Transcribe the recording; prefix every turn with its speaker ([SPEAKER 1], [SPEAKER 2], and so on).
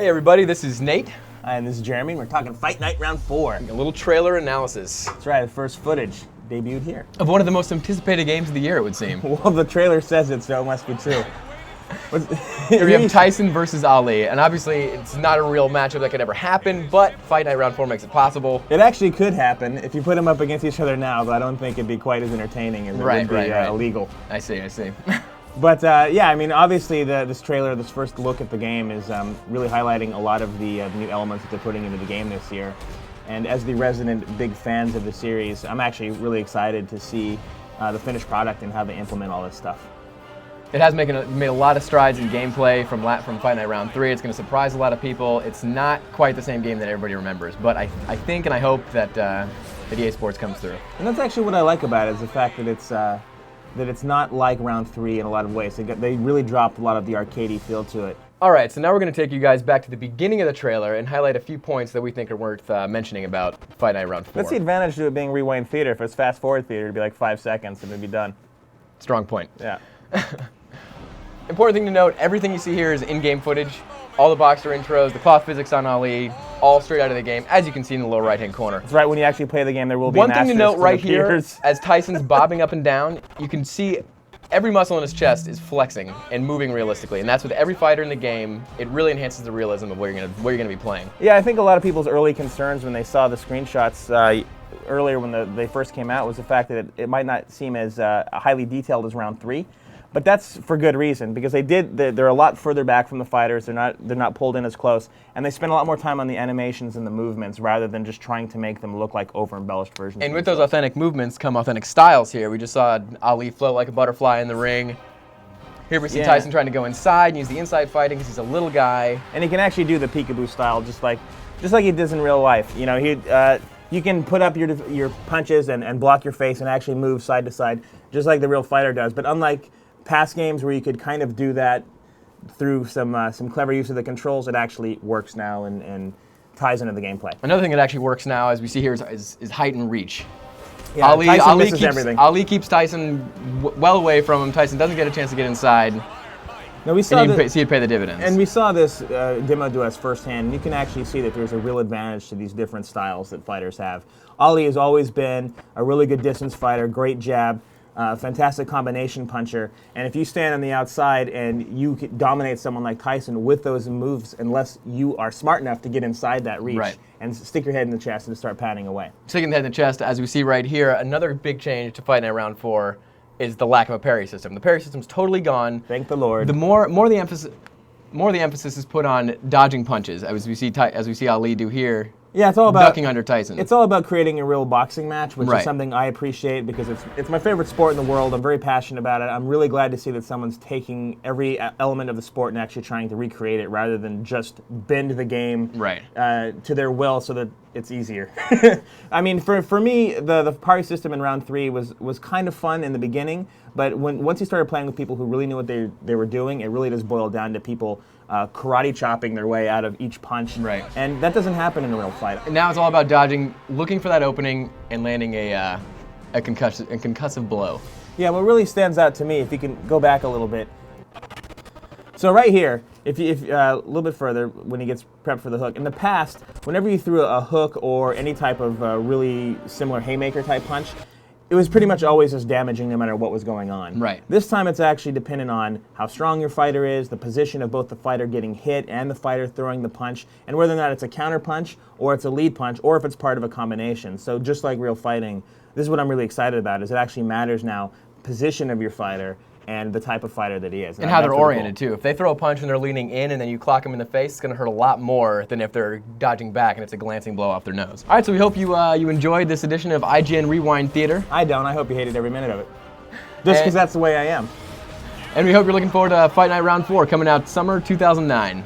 [SPEAKER 1] Hey everybody, this is Nate.
[SPEAKER 2] And this is Jeremy, and we're talking Fight Night Round 4.
[SPEAKER 1] A little trailer analysis.
[SPEAKER 2] That's right, the first footage debuted here.
[SPEAKER 1] Of one of the most anticipated games of the year, it would seem.
[SPEAKER 2] Well, the trailer says it, so it must be true.
[SPEAKER 1] Here we have Tyson versus Ali, and obviously it's not a real matchup that could ever happen, but Fight Night Round 4 makes it possible.
[SPEAKER 2] It actually could happen if you put them up against each other now, but I don't think it'd be quite as entertaining as it would be illegal.
[SPEAKER 1] I see.
[SPEAKER 2] But yeah, I mean, obviously this trailer, this first look at the game is really highlighting a lot of the new elements that they're putting into the game this year. And as the resident big fans of the series, I'm actually really excited to see the finished product and how they implement all this stuff.
[SPEAKER 1] It has made a lot of strides in gameplay from Fight Night Round 3. It's going to surprise a lot of people. It's not quite the same game that everybody remembers, but I think and I hope that EA Sports comes through.
[SPEAKER 2] And that's actually what I like about it, is the fact that it's not like Round 3 in a lot of ways. They really dropped a lot of the arcadey feel to it.
[SPEAKER 1] All right, so now we're going to take you guys back to the beginning of the trailer and highlight a few points that we think are worth mentioning about Fight Night Round 4.
[SPEAKER 2] That's the advantage to it being rewind theater. If it's fast forward theater, it'd be like 5 seconds and it'd be done.
[SPEAKER 1] Strong point.
[SPEAKER 2] Yeah.
[SPEAKER 1] Important thing to note, everything you see here is in-game footage. All the boxer intros, the cloth physics on Ali, all straight out of the game, as you can see in the lower right-hand corner.
[SPEAKER 2] That's right, when you actually play the game, there will be
[SPEAKER 1] one thing to note right here, as Tyson's bobbing up and down, you can see every muscle in his chest is flexing and moving realistically, and that's with every fighter in the game. It really enhances the realism of what you're going to be playing.
[SPEAKER 2] Yeah, I think a lot of people's early concerns when they saw the screenshots earlier when they first came out was the fact that it might not seem as highly detailed as Round 3. But that's for good reason, because they're a lot further back from the fighters. They're not pulled in as close, and they spend a lot more time on the animations and the movements rather than just trying to make them look like over-embellished versions.
[SPEAKER 1] And with those authentic movements come authentic styles here. We just saw Ali float like a butterfly in the ring. Here we see Tyson trying to go inside and use the inside fighting because he's a little guy.
[SPEAKER 2] And he can actually do the peekaboo style just like he does in real life. You know, you can put up your punches and block your face and actually move side to side just like the real fighter does. But unlike past games where you could kind of do that through some clever use of the controls, it actually works now and ties into the gameplay.
[SPEAKER 1] Another thing that actually works now, as we see here, is height and reach.
[SPEAKER 2] Yeah, Ali
[SPEAKER 1] keeps Tyson well away from him. Tyson doesn't get a chance to get inside.
[SPEAKER 2] Now we saw
[SPEAKER 1] see it pay the dividends.
[SPEAKER 2] And we saw this demoed to us firsthand, and you can actually see that there's a real advantage to these different styles that fighters have. Ali has always been a really good distance fighter, great jab, fantastic combination puncher, and if you stand on the outside and you dominate someone like Tyson with those moves, unless you are smart enough to get inside that reach and stick your head in the chest and start patting away.
[SPEAKER 1] Sticking the head in the chest, as we see right here, another big change to Fight Night Round 4 is the lack of a parry system. The parry system's totally gone.
[SPEAKER 2] Thank the Lord.
[SPEAKER 1] The more the emphasis is put on dodging punches, as we see Ali do here.
[SPEAKER 2] Yeah, it's all about
[SPEAKER 1] ducking under Tyson.
[SPEAKER 2] It's all about creating a real boxing match, which is something I appreciate because it's my favorite sport in the world. I'm very passionate about it. I'm really glad to see that someone's taking every element of the sport and actually trying to recreate it rather than just bend the game to their will so that it's easier. I mean, for me, the parry system in Round 3 was kind of fun in the beginning, but once you started playing with people who really knew what they were doing, it really does boil down to people karate chopping their way out of each punch.
[SPEAKER 1] Right.
[SPEAKER 2] And that doesn't happen in a real fight.
[SPEAKER 1] And now it's all about dodging, looking for that opening, and landing a concussive blow.
[SPEAKER 2] Yeah, what really stands out to me, if you can go back a little bit. So right here, if a little bit further, when he gets prepped for the hook. In the past, whenever you threw a hook or any type of really similar haymaker type punch, it was pretty much always as damaging no matter what was going on.
[SPEAKER 1] Right.
[SPEAKER 2] This time it's actually dependent on how strong your fighter is, the position of both the fighter getting hit and the fighter throwing the punch, and whether or not it's a counter punch or it's a lead punch or if it's part of a combination. So just like real fighting, this is what I'm really excited about, is it actually matters now, position of your fighter and the type of fighter that he is.
[SPEAKER 1] And how they're oriented too. If they throw a punch and they're leaning in and then you clock them in the face, it's going to hurt a lot more than if they're dodging back and it's a glancing blow off their nose. All right, so we hope you enjoyed this edition of IGN Rewind Theater.
[SPEAKER 2] I don't. I hope you hated every minute of it. Just because that's the way I am.
[SPEAKER 1] And we hope you're looking forward to Fight Night Round 4 coming out summer 2009.